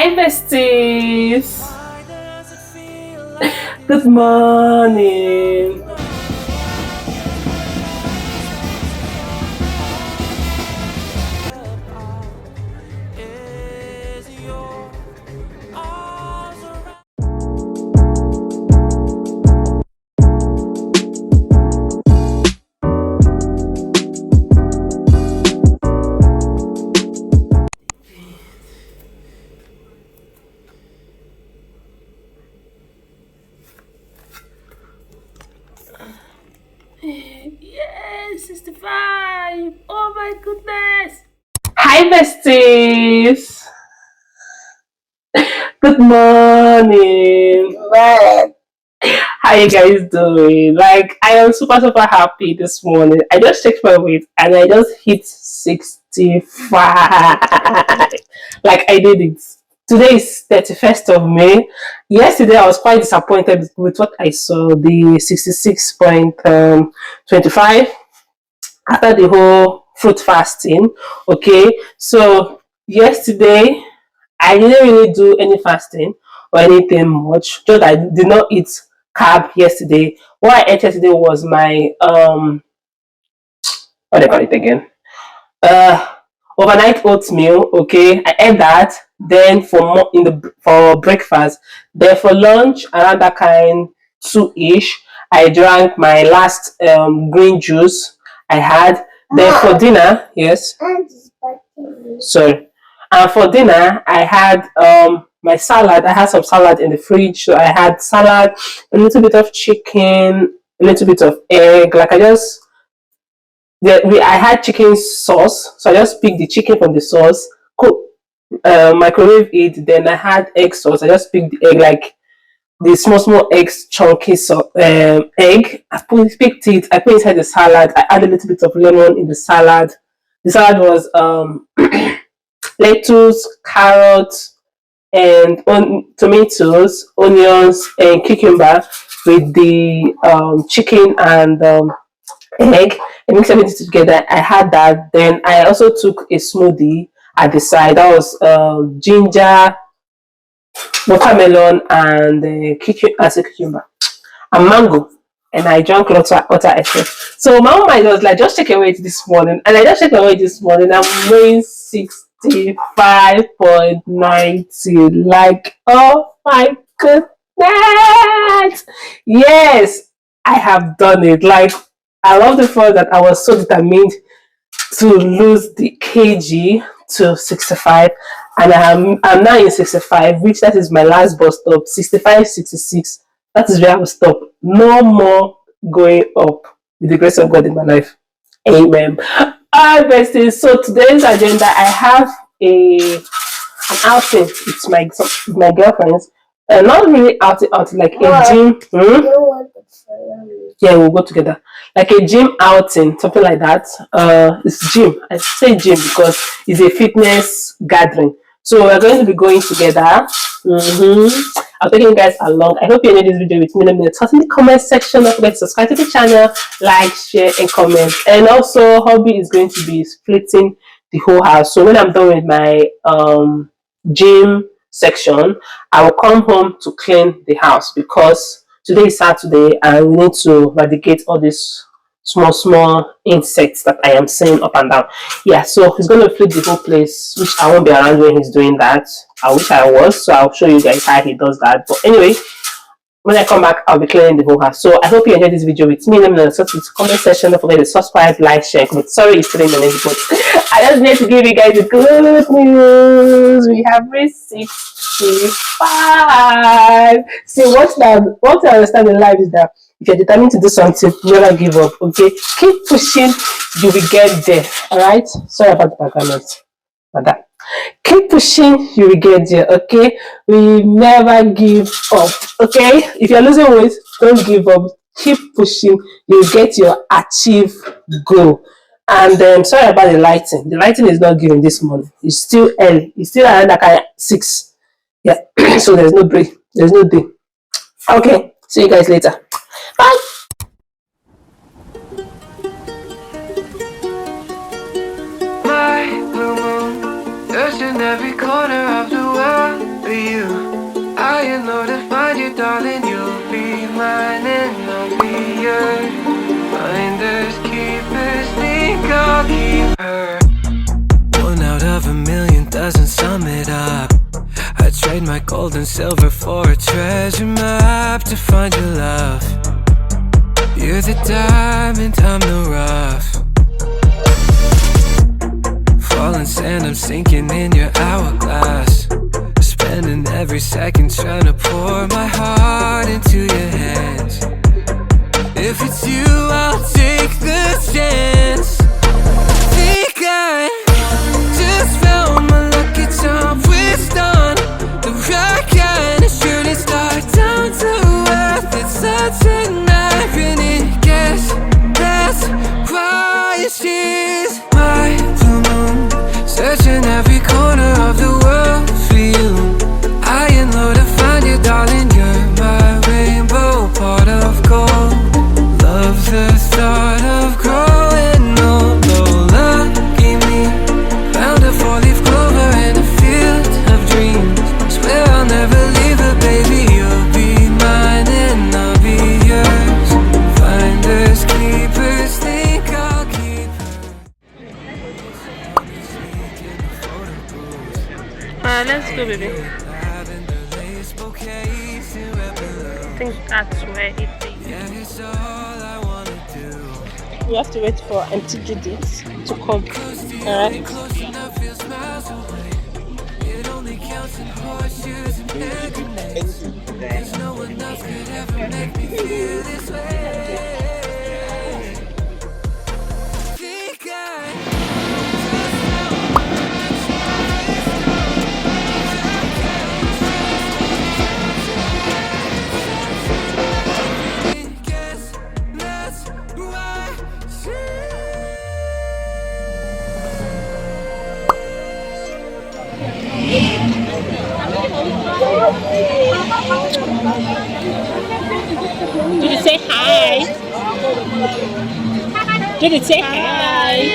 Hi, besties. Good morning. Yes, 65. Oh my goodness. Hi, besties. Good morning. How you guys doing? Like, I am super happy this morning. I just checked my weight and I just hit 65. Like, I did it. Today is 31st of May. Yesterday, I was quite disappointed with what I saw, the 66.25 after the whole fruit fasting. Okay, so yesterday, I didn't really do any fasting or anything much. Just I did not eat carb yesterday. What I ate yesterday was my what do you call it again? Uh Overnight oatmeal. Okay, I ate that. Then for breakfast, then for lunch around that kind 2-ish, I drank my last green juice I had. Then for dinner, yes. Sorry. And for dinner, I had my salad. I had some salad in the fridge. So I had salad, a little bit of chicken, a little bit of egg. Like I had chicken sauce. So I just picked the chicken from the sauce, cook, microwave it. Then I had egg sauce. I just picked the egg, like the small eggs, chunky egg. Picked it. I put inside the salad. I add a little bit of lemon in the salad. The salad was lettuce, carrots, and tomatoes, onions, and cucumber with the chicken and egg. I mix everything together. I had that. Then I also took a smoothie at the side. That was ginger, watermelon, and cucumber and mango. And I drank lots of water excess. So my mom was like, just check your weight this morning. And I just checked my weight this morning. I'm weighing 65.90. Like, oh my goodness. Yes, I have done it. Like, I love the fact that I was so determined to lose the kg to 65. And I'm now in 65, which that is my last bus stop, 65, 66. That is where I will stop. No more going up with the grace of God in my life. Amen. Alright, besties. So today's agenda, I have an outing with my girlfriends. Not really outing, like a gym. Yeah, we'll go together. Like a gym outing, something like that. It's gym. I say gym because it's a fitness gathering. So we're going to be going together. I'll take you guys along. I hope you enjoyed this video with me. Let me know in the comment section. Don't forget to subscribe to the channel, like, share, and comment. And also, hubby is going to be splitting the whole house. So when I'm done with my gym section, I will come home to clean the house because today is Saturday and we need to eradicate all these small insects that I am seeing up and down. Yeah, so he's going to flip the whole place, which I won't be around when he's doing that. I wish I was, so I'll show you guys how he does that. But anyway, when I come back, I'll be cleaning the whole house. So I hope you enjoyed this video with me. Let me know in the comment section. Don't forget to subscribe, like, share, comment. Sorry, it's still in the next but I just need to give you guys the good news. We have reached 65. See, what I understand in life is that if you're determined to do something, never give up. Okay, keep pushing, you will get there. All right. Sorry about the background noise. That. Keep pushing, you will get there. Okay, we never give up. Okay, if you're losing weight, don't give up. Keep pushing, you'll get your achieve goal. And sorry about the lighting. The lighting is not giving this morning. It's still early. It's still around like 6. Yeah. So there's no break. There's no day. Okay. See you guys later. Bye. My blue moon, there's in every corner of the world. darling, you'll be mine and I'll be yours. Finders, keepers, think I'll keep her. One out of a million doesn't sum it up. I trade my gold and silver for a treasure map to find your love. You're the diamond, I'm the rough. Falling sand, I'm sinking in your hourglass. Spending every second trying to pour my heart into your hands. If it's you, I'll take the chance. Think I just found my lucky charm, twist on the right kind of shooting star, down to earth. It's such an irony. Guess that's why she's my blue moon, searching every corner of the world for you. I am low to find you, darling. You're my rainbow, part of gold. Love the thought of growing old. Oh, lucky me, found a four-leaf clover in a field of dreams. Swear I'll never leave her, baby. You'll be mine and I'll be yours. Finders, keepers, think I'll keep her. Let's go, baby. I think that's where it is. We have to wait for Auntie Judith to come. Alright. Did you say hi? Did you say hi?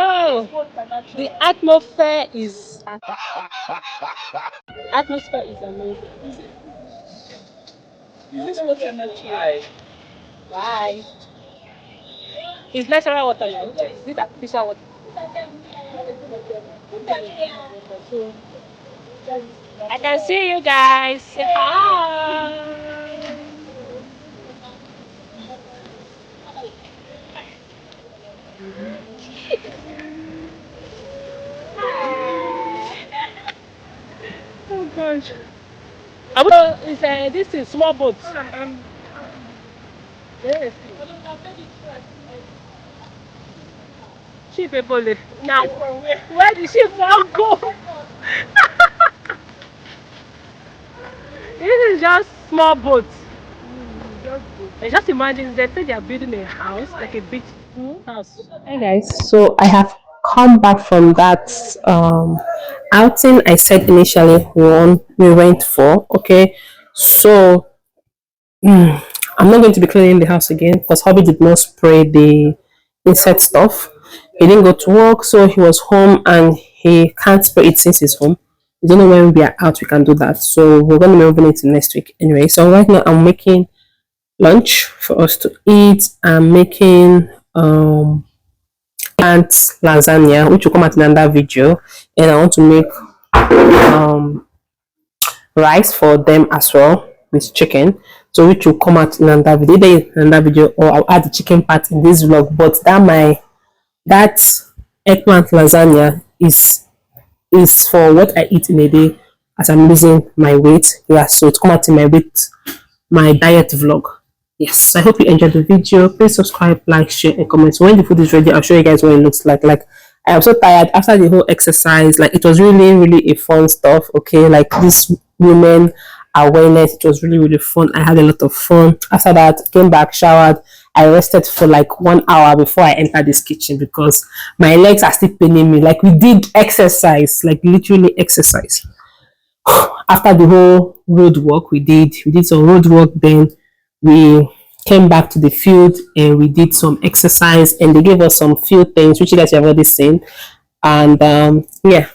Oh, the atmosphere is amazing. Is this water not here? Why? It's natural water. Is it artificial water? So, I can see you guys. Say hi. gosh. Abuja is this is small boat. Yes. Ship Ebole. Now, where the ship now go? This is just small boat. And just imagine they say they are building a house, like a beach house. Hey guys, so I have come back from that outing I said initially we went for. Okay, so I'm not going to be cleaning the house again because hubby did not spray the insect stuff. He didn't go to work, so he was home and he can't spray it since he's home. We don't know when we are out we can do that. So we're going to be moving it to next week anyway. So right now I'm making lunch for us to eat. I'm making plant lasagna, which will come out in another video, and I want to make um rice for them as well with chicken, so which will come out in another video, either in another video or I'll add the chicken part in this vlog. But that eggplant lasagna is for what I eat in a day as I'm losing my weight. Yeah, so it's come out in my diet vlog. Yes, I hope you enjoyed the video. Please subscribe, like, share, and comment. So when the food is ready, I'll show you guys what it looks like. Like, I am so tired after the whole exercise. Like, it was really, really a fun stuff. Okay, like this women awareness, it was really, really fun. I had a lot of fun. After that, came back, showered. I rested for like 1 hour before I entered this kitchen because my legs are still paining me. Like, we did exercise, like literally exercise. After the whole road work we did some road work, then we came back to the field and we did some exercise and they gave us some few things which you guys have already seen. And yeah,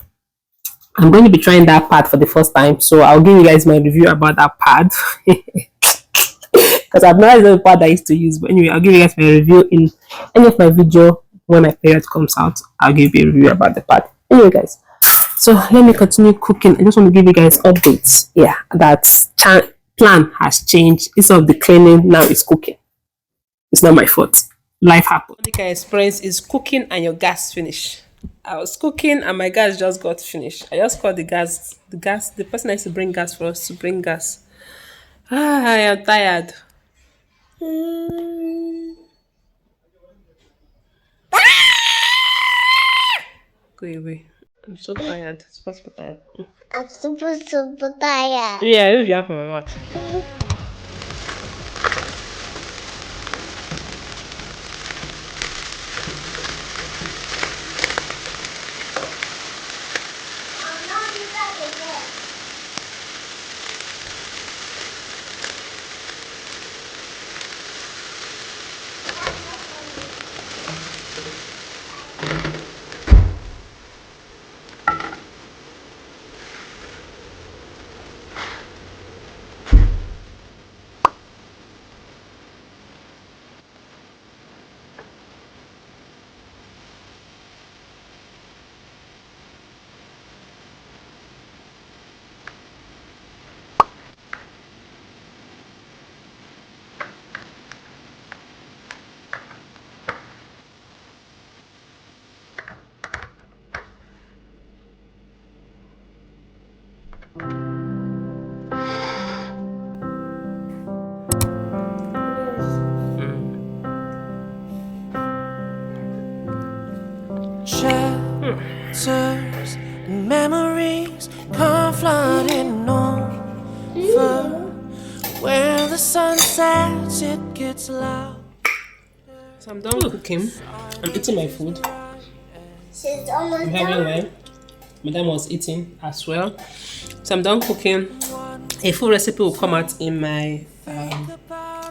I'm going to be trying that part for the first time, so I'll give you guys my review about that pad because I've not the pad I used to use. But anyway, I'll give you guys my review in any of my video. When my period comes out, I'll give you a review about the pad. Anyway guys, so let me continue cooking. I just want to give you guys updates. Yeah, that plan has changed. Instead of the cleaning, now it's cooking. It's not my fault. Life happens. What I experience is cooking and your gas finish. I was cooking and my gas just got finished. I just called the person that used to bring gas for us to bring gas. I am tired. Go away. I'm so tired. Super tired. I'm super tired. Yeah, if you have my mouth. Chapters and memories come flooding over. Where the sun sets, it gets loud. So I'm done cooking. I'm eating my food. She's almost I'm having done. wine. Madam was eating as well. So I'm done cooking. A full recipe will come out in my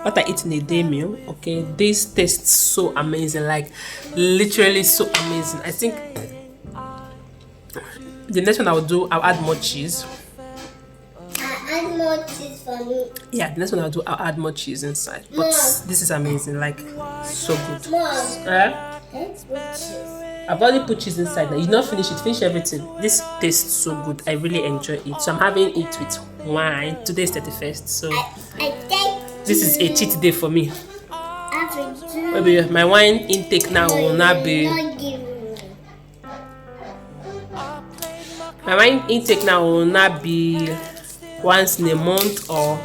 what I eat in a day meal. Okay, this tastes so amazing, like literally so amazing. I think the next one I'll add more cheese. Add more cheese for me. Yeah, the next one I'll add more cheese inside. But this is amazing, like so good. Mom, let's put cheese. I've already put cheese inside now. You not finish it, finish everything. This tastes so good. I really enjoy it. So I'm having it with wine. Today's 31st, so I take this is a cheat day for me. after two. Maybe my wine intake now will not be. Not give me. My wine intake now will not be once in a month or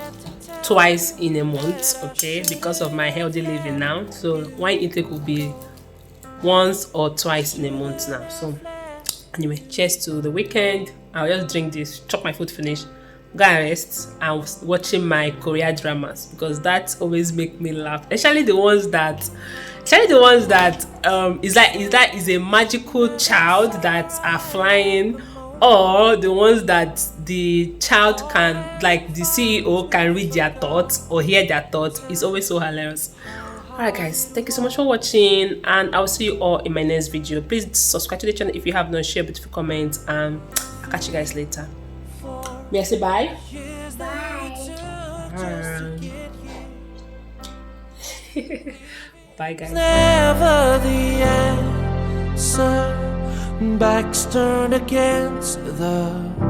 twice in a month, okay, because of my healthy living now. So wine intake will be once or twice in a month now. So anyway, cheers to the weekend. I'll just drink this, chop my food finish, go and rest, and watching my Korea dramas because that always make me laugh. Especially the ones that is a magical child that are flying, or the ones that the child can, like the CEO can read their thoughts or hear their thoughts. It's always so hilarious. Alright guys, thank you so much for watching, and I'll see you all in my next video. Please subscribe to the channel if you have not, share beautiful comments, and I'll catch you guys later. May I say bye? Bye guys. Never the answer, backs turned against the